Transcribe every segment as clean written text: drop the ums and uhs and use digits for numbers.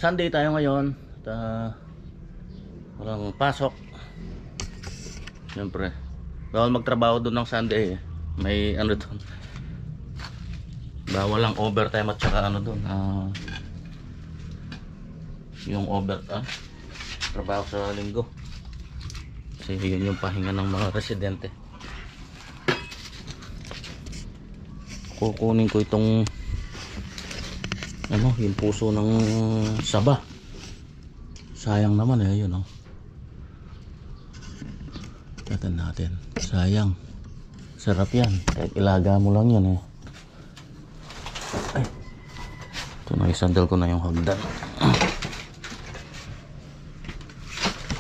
Sunday tayo ngayon. Walang pasok. Siyempre bawal magtrabaho doon ng Sunday eh. May ano doon, bawal lang overtime at saka ano doon, yung trabaho sa linggo. Kasi yun yung pahinga ng mga residente. Kukunin ko itong ano, yung puso ng saba. Sayang naman eh, yun oh. Tatan natin. Sayang. Sarap yan. Kahit ilaga mo lang yan eh. Ay. Ito na, isandal ko na yung hagdan.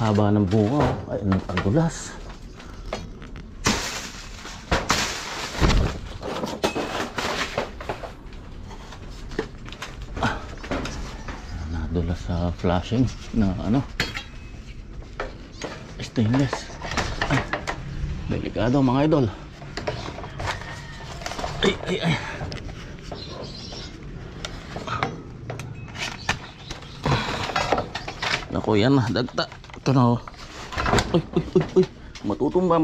Haba ng bunga. Ay, ang dulas. Nadulas sa flashing na ano, stainless. Ay, delikado mga idol. Ay. Naku, yan na, dagta. Ito na oh. Uy. Matutumba.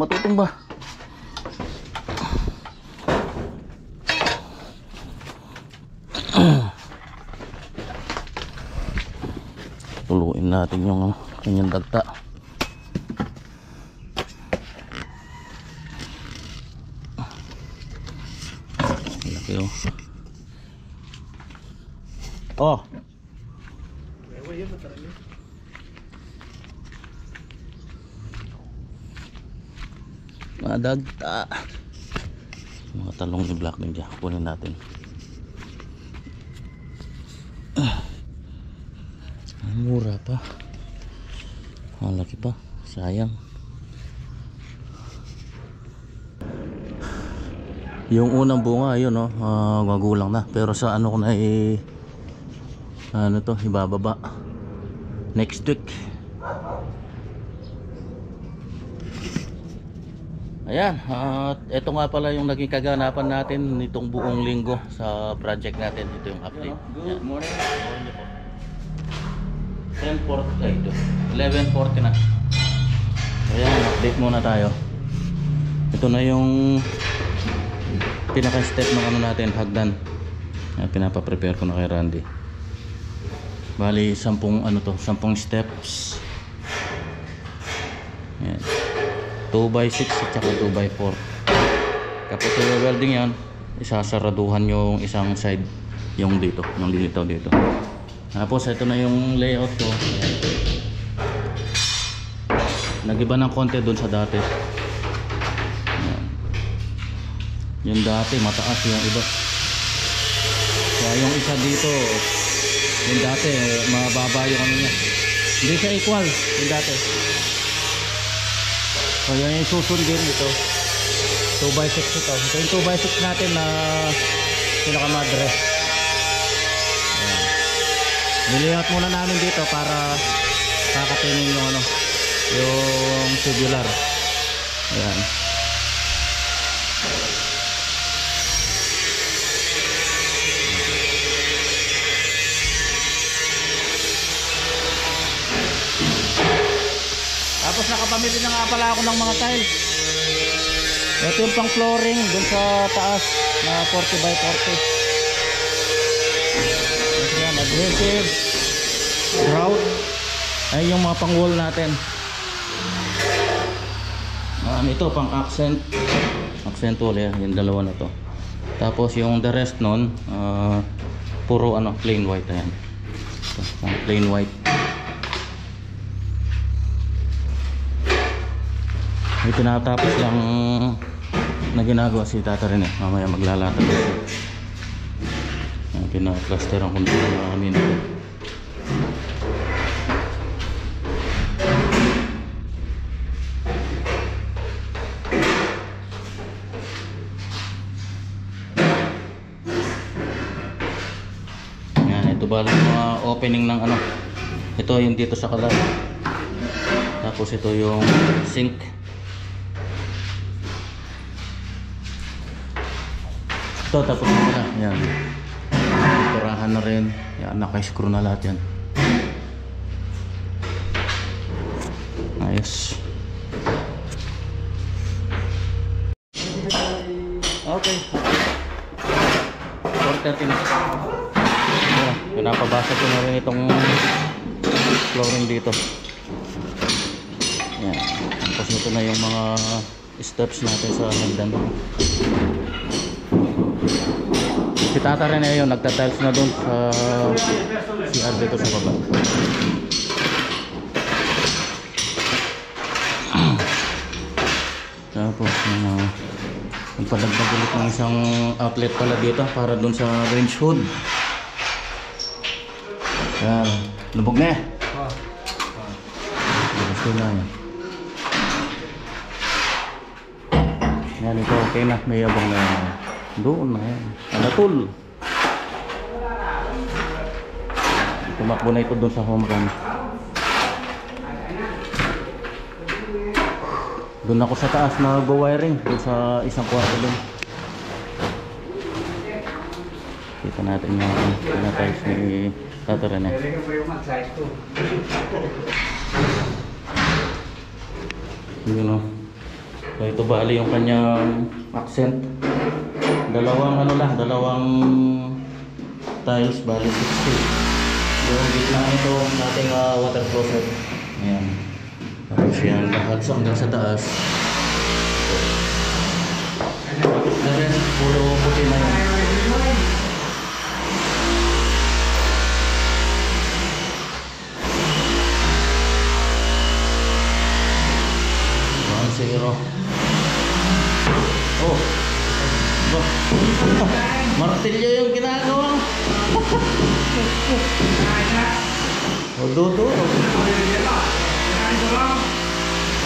Tuluin natin yung kanyang dagta. Laki oh. Oh. Mga dagta. Mga talong ni Black Ninja. Kunin natin. Mura pa. Ang laki pa. Sayang. Yung unang bunga ayun oh, magulang na. Pero sa ano ko na ano to, ibababa next week. Ayan, at ito nga pala yung naging kaganapan natin nitong buong linggo sa project natin. Ito yung update. Good morning. 11:40 na. Ayan, update muna tayo. Ito na yung pinaka step ng ano natin, hagdan. Ayan, pinapa-prepare ko na kay Randy. Bali 10 ano to, 10 steps. Ayan, 2x6 at saka 2x4. Kapag welding yan, isasaraduhan yung isang side, yung dito, yung dilitaw dito. Tapos ito na yung layout ko. Ayan. Nag-iba ng konti dun sa dati. Ayan. Yung dati mataas, yung iba. Kaya yung isa dito, yung dati mababa yung ano niya. Hindi siya equal yung dati. So yan yung susundin ito. 2x6 ito. Ito yung 2x6 natin na pinakamadre. Nilayout muna namin dito para kakatinin yung ano, yung tubular. Ayan. Tapos nakapamili na nga pala ako ng mga tiles. Ito yung pang flooring dun sa taas na 40x40. Ayan, adhesive, grout. Ay yung mga pang wall natin. Ito pang accent wall yan, yung dalawa na to. Tapos yung the rest nun, puro ano, plain white. Ayan, ito, plain white. May tinatapos lang na ginagawa si Tata rin eh. Mamaya maglalatag siya. Pina-cluster ang kunti ng amin. Yan, ito ba lang mga opening ng ano. Ito yung dito sa kalan. Tapos ito yung sink. Ito tapos na. Yan. Turahan na rin. Yan, naka-screw na lahat yan. Ayos. Okay. 4:30 na. Pinapabasag ko na rin itong flooring dito. Yan. Tapos ito na yung mga steps natin sa hagdan. Si Tata rin na yun, nagtatiles na doon sa CR dito sa baba. Tapos nagpadagdag ulit ng isang outlet pala dito para doon sa range hood. Yan, lubog na. Gusto na yan. Yan, ito okay na, may abang na yan. Doon na yan, anatul. Tumakbo na ito doon sa home run. Doon ako sa taas mag-wiring doon sa isang kwarto doon. Kita natin yung pinatiles ni Tata Rene. Yun o. So ito bali yung kanyang accent. Dalawang dalawang tiles bali 60. Yung gitna ito nating water closet. Ayan. Tapos yan lahat hanggang sa taas. Tapos na rin puro puti na yan. Zero. Oh. Ba. Martilyo yung ginagawa. Oh, dodo.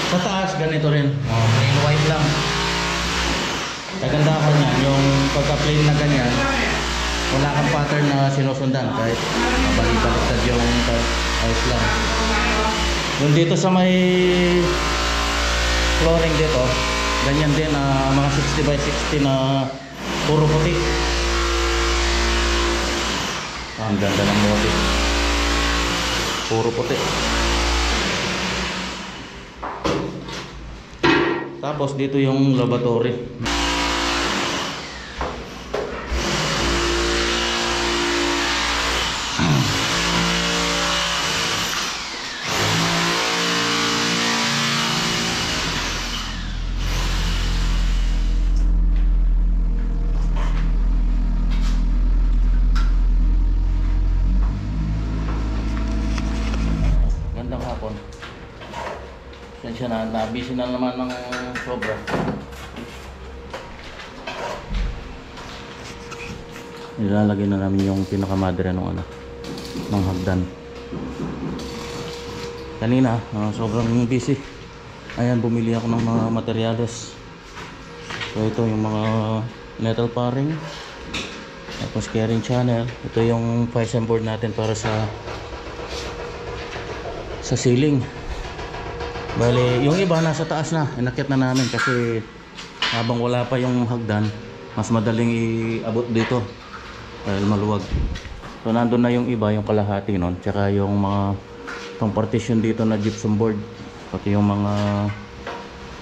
Sa taas ganito rin. Oh, plain white lang. Kagandahan niyan yung pagka-plain na ganyan. Wala kang pattern na sinusundan kahit mabalik-baliktad yung ayos lang. Yung dito sa may flooring dito, ganyan din mga 60 by 60 na puro puti. Ang ganda ng motif. Puro puti. Tapos dito yung lavatory. Siya na, busy na naman ng sobra. Nilalagay na namin yung pinakamadre ng ng hagdan. Kanina, sobrang busy. Ayan, bumili ako ng mga materyales. So ito yung mga metal paring. Tapos carrying channel. Ito yung Physem board natin para sa ceiling. Bali, yung iba nasa taas na, inakit na namin kasi habang wala pa yung hagdan, mas madaling iabot dito dahil maluwag. So nandun na yung iba, yung kalahati nun, tsaka yung mga itong partition dito na gypsum board, pati yung mga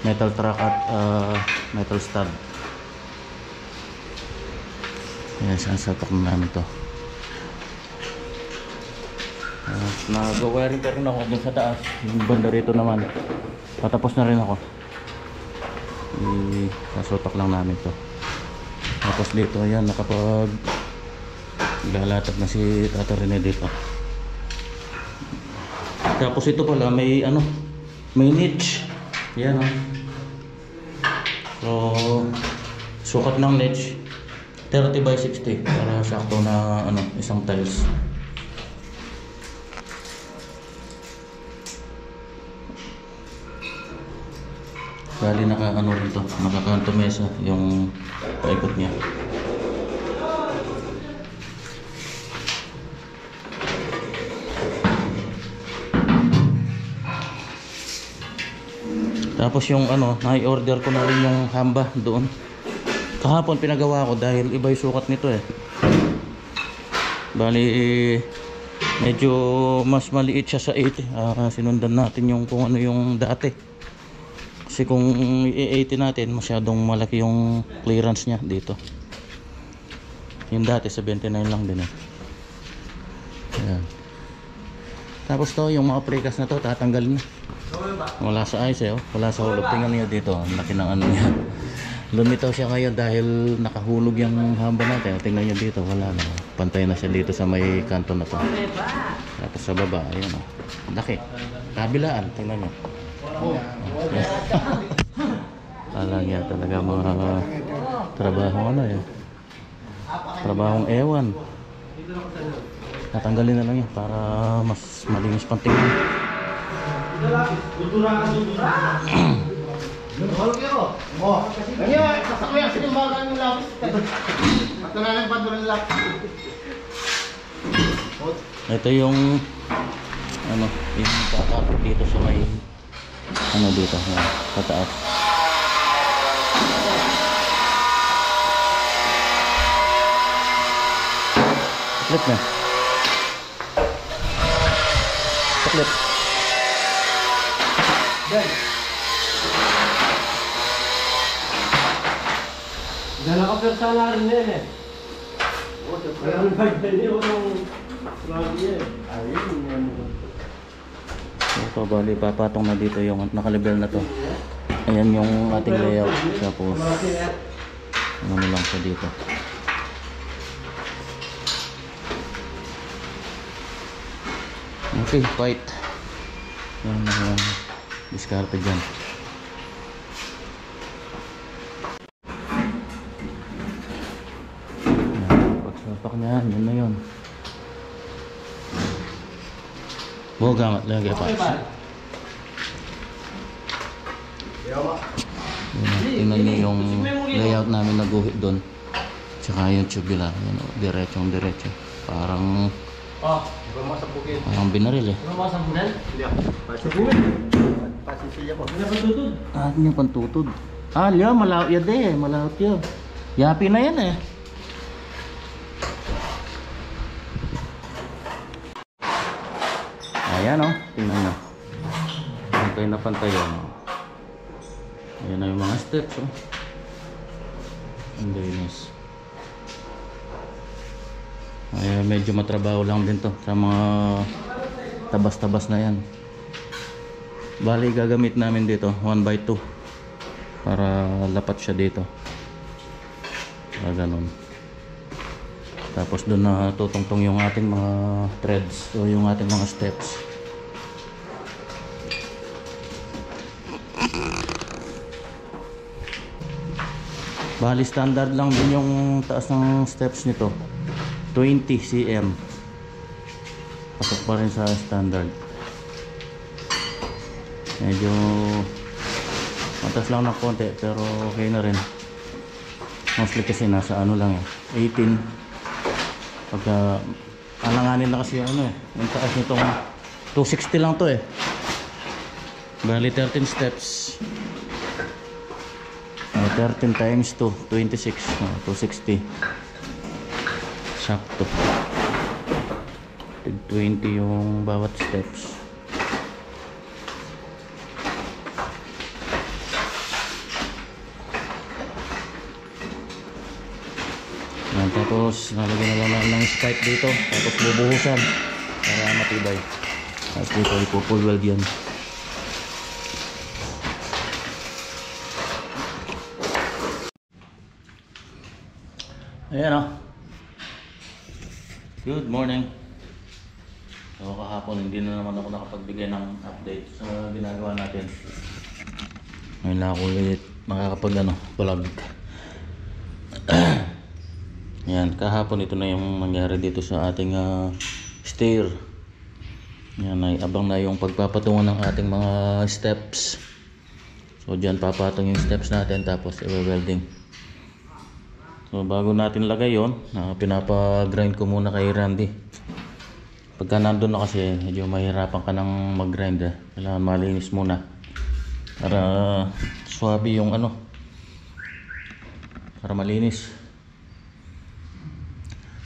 metal track at metal stud. Ayan, sasapak na namin to. Nag-wiring pa rin ako dun sa taas. Yung banda rito naman patapos na rin ako. Sasutak lang namin to. Tapos dito ayan, nakapag lalatag na si Tata Rene dito. Tapos ito pala may may niche. Yan So sukat ng niche 30 by 60 para sakto na isang tiles. Bali rin to, nakakanto mesa yung paikot niya. Tapos yung na-order ko na rin yung hamba doon. Kahapon pinagawa ko dahil iba yung sukat nito eh. Bali Medyo mas maliit siya sa 80. Sinundan natin yung kung ano yung dati. Kasi kung i-80 natin, masyadong malaki yung clearance niya dito. Yung dati 79 lang din eh. Ayan. Tapos to, yung mga prekas na to, tatanggalin na. Wala sa ice eh, oh. Wala sa hulog. Tingnan niyo dito, ang laki ng ano niya. Lumitaw siya ngayon dahil nakahulog yung hamba natin. Tingnan niyo dito, wala na. Pantay na siya dito sa may kanto na to. Tapos sa baba, ayun oh. Laki. Kabilaan, tingnan niyo. Kala niya talaga mga trabaho ano eh. Trabahong ewan. Natanggalin na lang yan para mas malinis pang tingnan. Ito yung ano, yung kakapit dito sa may ano dito, sa taas. Clip na. Clip. Dala ka persona rin yan eh. Meron ba yun yung lagi eh. Ayun yan. Ito bali papatong na dito yung nakalibel na to. Ayan yung ating layout. Tapos ano lang sa dito. Okay, fight. Yan ang diskarte dyan. Pagsapak niya, yun na yun. Gamat lagi pa. Tingnan niyo yung layout namin na guhit doon. Tsaka yung tubular. Yan, diretsong diretso. Parang binaril eh. Ah, niya pantutod. Ah, liya, malawot yan eh. Malawot yan. Yapi na yan eh. Ayan o, tingnan nyo. Pantay na pantay yan. Ayan na yung mga steps o. Ang linis. Ay, medyo matrabaho lang din to sa mga tabas-tabas na yan. Bali gagamit namin dito 1x2 para lapat siya dito. Ganun. Tapos doon na tutungtong yung ating mga threads o yung ating mga steps. Bali standard lang din yung taas ng steps nito. 20 cm. Pasok pa rin sa standard. Medyo matas lang ng konti pero okay na rin. Mostly kasi nasa ano lang eh, 18. Pagka alanganin na kasi ano eh, yung taas nitong 260 lang to eh. Bali 13 steps. 13 times 2, 26, 260. Sakto. 20 yung bawat steps. Tapos nalagyan na lang ng spike dito. Tapos bubuhusan para matibay. Tapos dito ipo-pull weld yan. Ayan o. Good morning. So kahapon hindi na naman ako nakapagbigay ng update sa ginagawa natin. Ngayon na ako ulit makakapag vlog. Yan, kahapon ito na yung nangyari dito sa ating stair. Yan ay abang na yung pagpapatungan ng ating mga steps. So dyan papatong yung steps natin tapos i-welding. So bago natin lagay yon, pinapa-grind ko muna kay Randy. Pagka nandun na kasi medyo mahirapan ka ng mag-grind kailangan malinis muna para swabe yung para malinis.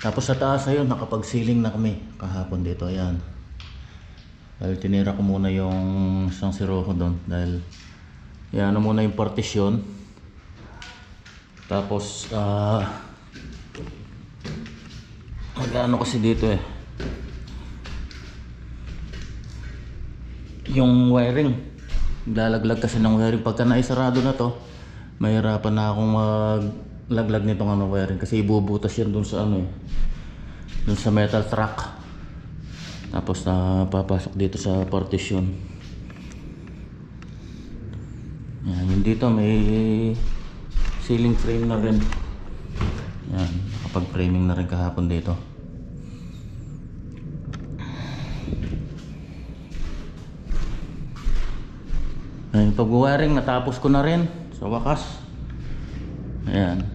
Tapos sa taas ayun, nakapag-ceiling na kami kahapon dito. Ayan. Dahil tinira ko muna yung isang siroho doon. Dahil yan muna yung partition. Tapos mag-ano kasi dito eh. Yung wiring. Lalaglag kasi ng wiring. Pagka naisarado na to, mahirapan na akong maglaglag nitong wiring. Kasi ibubutas yan dun sa dun sa metal track. Tapos papasok dito sa partition. Yan, yung dito may ceiling frame na rin. Yan, nakapag-framing na rin kahapon dito. Yung pag-wiring natapos ko na rin sa wakas. Ayan.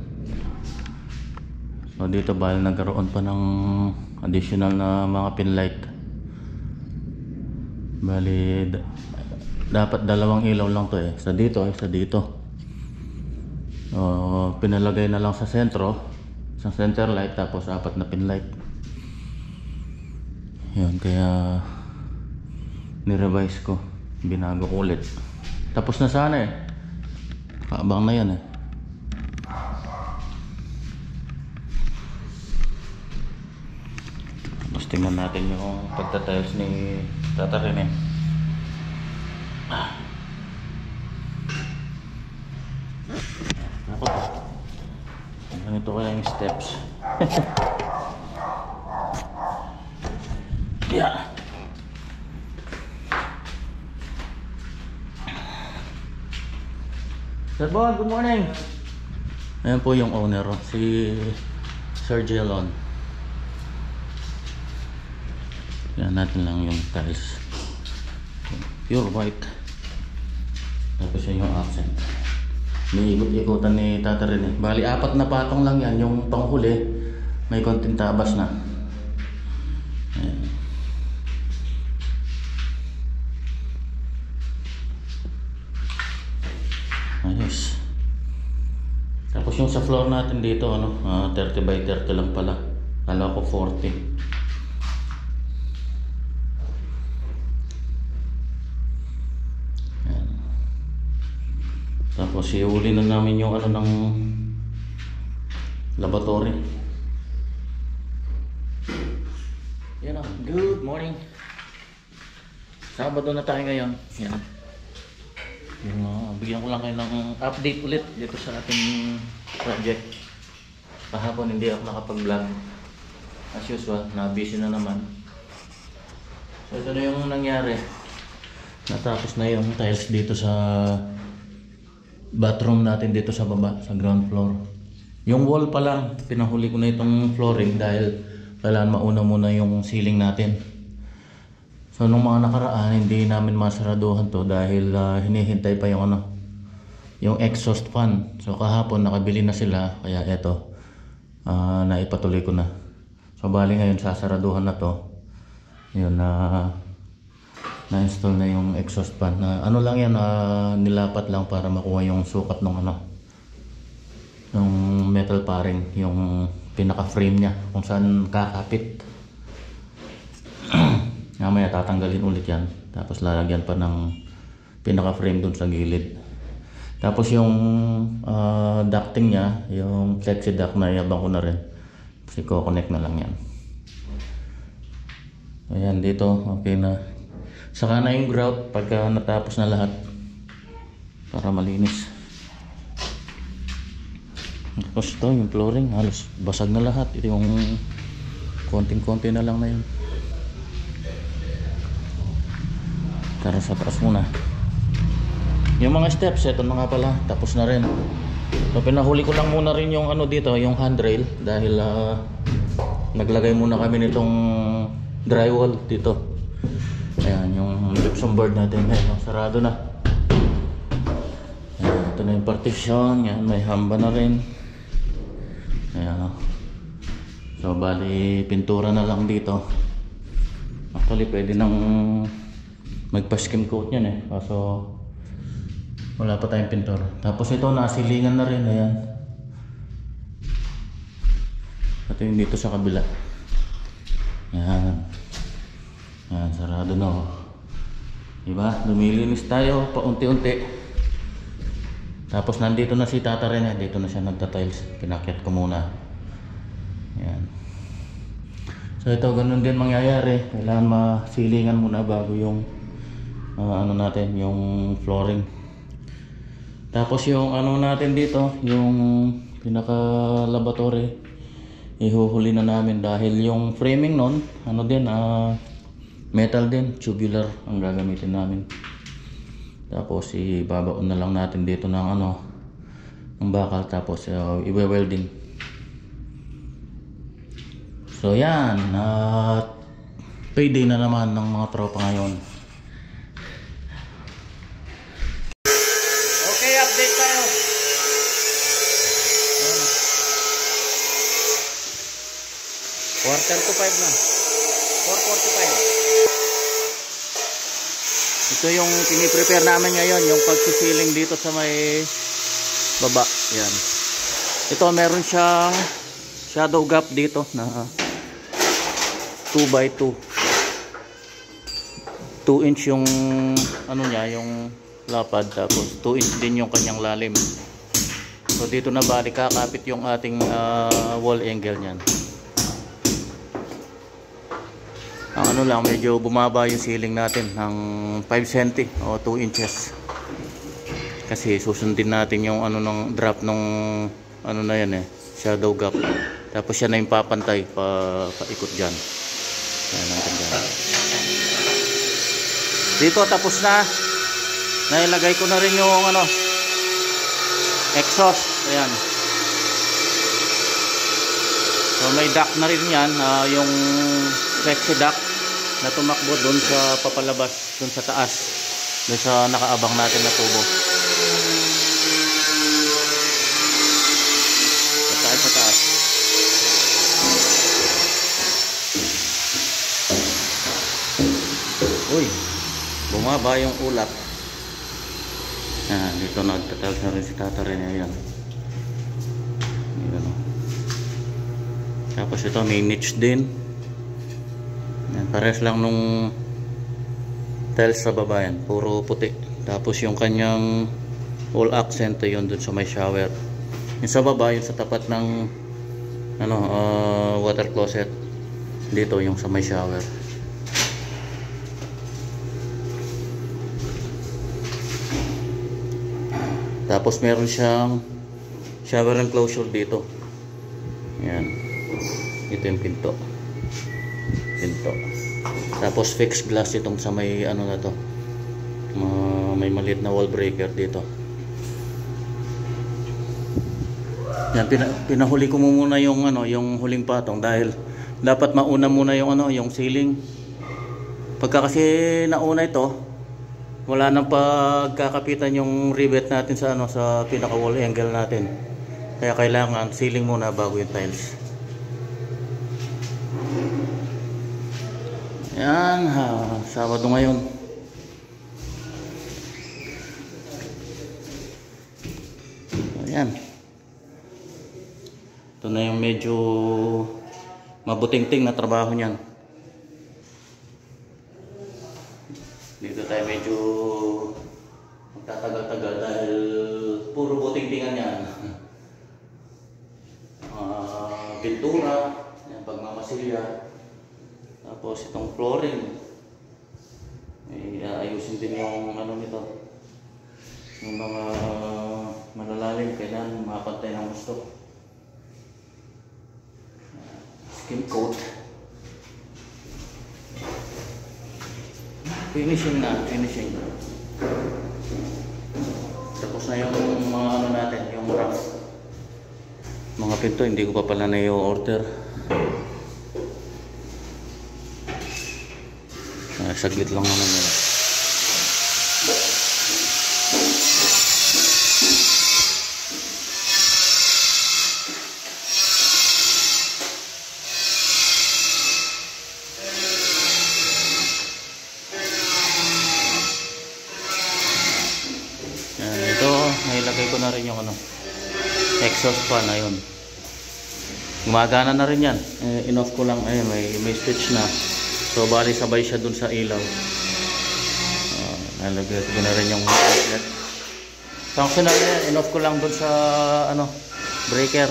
So dito bali nagkaroon pa ng additional na mga pin light. Bali dapat dalawang ilaw lang to eh. Sa dito sa dito. Pinalagay na lang sa sentro, sa center light, tapos 4 na pin light. Yun, kaya ni-revise ko, binago ko ulit. Tapos na sana eh. Kaabang na yan eh. Tapos tingnan natin yung pagtatiles ni Tata Rene. Ako, ganito kaya yung steps. Yeah. Sir Bon, good morning. Ayan po yung owner, si Sir Jelon. Yan natin lang yung tiles. Pure white. Tapos yun yung accent. May ikot-ikotan ni Tata Rene. Bali 4 na patong lang yan. Yung panghuli may konting tabas na. Ayan. Ayos. Tapos yung sa floor natin dito 30 by 30 lang pala. Kala ko 40. Ayan. Tapos iuli na namin yung ng laboratory. Yan good morning. Sabado na tayo ngayon. Yan. Bigyan ko lang kayo ng update ulit dito sa ating project. Kahapon hindi ako nakapag-vlog. As usual, na-busy na naman. So ito na yung nangyari. Natapos na yung tiles dito sa bathroom natin dito sa baba, sa ground floor. Yung wall pa lang, pinahuli ko na itong flooring dahil kailangan mauna muna yung ceiling natin. So nung mga nakaraan, hindi namin masaraduhan to dahil hinihintay pa yung yung exhaust fan. So kahapon nakabili na sila, kaya eto naipatuloy ko na. So bali ngayon sasaraduhan na to. Yun, na-install na yung exhaust fan. Ano lang yan, nilapat lang para makuha yung sukat ng yung metal paring, yung pinaka frame niya kung saan kakapit. Mamaya tatanggalin ulit yan, tapos lalagyan pa ng pinaka frame dun sa gilid. Tapos yung ducting nya, yung flexi duct na yabang ko na rin, kasi ko-connect na lang yan. Ayan, dito okay na. Saka na yung grout pagka natapos na lahat para malinis. Tapos ito yung flooring halos basag na lahat. Ito yung konting-konti na lang na yun. Tara sa taas muna. Yung mga steps, ito na nga pala, tapos na rin. So pinahuli ko lang muna rin yung dito, yung handrail. Dahil naglagay muna kami nitong drywall dito. Ayan, yung gypsum board natin. Ayan, sarado na. Ayan, ito na yung partition. Ayan, may hamba na rin. Ayan. So bali, pintura na lang dito. Actually, pwede nang magpa-skim coat yan eh, kaso wala pa tayong pintor. Tapos ito nasilingan na rin, ayan. Ito yung dito sa kabila. Yan. Yan, sarado na oh. Diba? Lumilinis tayo paunti-unti. Tapos nandito na si Tata Rene. Dito na siya nagta-tiles. Pinakyat ko muna. Yan. So ito, ganun din mangyayari. Kailangan masilingan muna bago yung ano natin, yung flooring. Tapos yung ano natin dito, yung pinaka laboratory, ihuhuli na namin dahil yung framing nun, ano din, metal din, tubular ang gagamitin namin. Tapos ibabaon na lang natin dito ng ano, ng bakal, tapos i-welding. So yan, payday na naman ng mga tropa ngayon. Okay, update tayo. Quarter to 5 na. 4:45. Ito yung piniprepare namin ngayon, yung pagsisiling dito sa may baba. Yan. Ito meron siyang shadow gap dito na 2x2. 2 inch yung ano niya, yung lapad, tapos 2 inch din yung kanyang lalim. So dito na bali kakapit yung ating wall angle niyan. Ang ano lang, medyo bumaba yung ceiling natin ng 5 cm o 2 inches. Kasi susundin natin yung ano ng drop ng ano na yan shadow gap. Tapos siya na yung papantay paikot dyan. Yan ang ganda. Dito tapos na. Nailagay ko na rin yung ano exhaust. Ayan. So may duct na rin yan, yung flexi duct na tumakbo doon sa papalabas, doon sa taas, doon sa nakaabang natin na tubo. Sa taas. Uy, bumaba yung ulap. Dito nagtatals na rin si Tata Rene. Ayan. Ayan. Tapos ito may niche din. Yan, pares lang nung tiles sa baba yan, puro puti. Tapos yung kanyang wall accent yun dun sa may shower. Yung sa baba, yung sa tapat ng ano, water closet. Dito yung sa may shower. Tapos meron siyang shower enclosure dito. Yan. Ito yung pinto. Tapos fixed glass itong sa may ano na to, may maliit na wall breaker dito. Yan, pinahuli ko muna yung ano, yung huling patong dahil dapat mauna muna yung ano, yung ceiling. Pagka kasi nauna ito, wala nang pagkakapitan yung rivet natin sa ano, sa pinaka wall angle natin. Kaya kailangan ceiling muna bago yung tiles. Yan, Sabado ngayon. Ayan. Ito na yung medyo mabuting-ting na trabaho niyan. Dito tayo medyo magtatagal-tagal dahil puro buting-tingan yan. Pintura, pagmamasilya. Tapos itong flooring, ayusin din yung ano nito, yung mga malalalim, kailangan mapantay ng gusto. Skim coat. Finishing na, finishing. Tapos na yung mga ano natin, yung rack. Mga pinto, hindi ko pa pala na i-order. Saglit lang naman nila. Ito, nailagay ko na rin yung ano, exhaust fan na yun. Gumagana na rin yan. In-off ko lang. Ayun, may switch na. So bali sabay siya dun sa ilaw. Nalagay ko na rin yung outlet. Functional yan. In-off ko lang dun sa ano, breaker.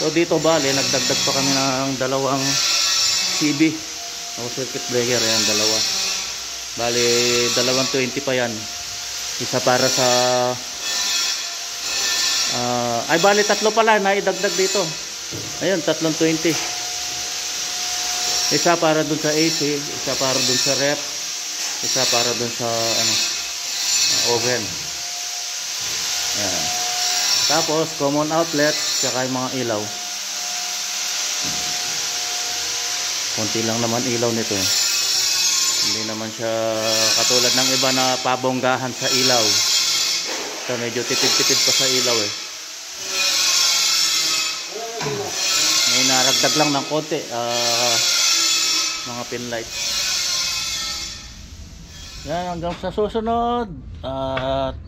So dito bali, nagdagdag pa kami ng dalawang CB o circuit breaker. Ayan, dalawa. Bali, 220 pa yan. Isa para sa ay bali tatlo pala na idagdag dito. Ayun, 320. Isa para dun sa AC, isa para dun sa ref, isa para dun sa ano, oven. Ayan. Tapos common outlet saka yung mga ilaw. Konti lang naman ilaw nito. Hindi naman siya katulad ng iba na pabonggahan sa ilaw. So medyo tipid-tipid pa sa ilaw eh. May naragdag lang ng konti, mga pin light. Yan, hanggang sa susunod. At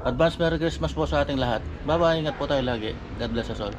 advance Merry Christmas po sa ating lahat. Bye bye, ingat po tayo lagi. God bless us all.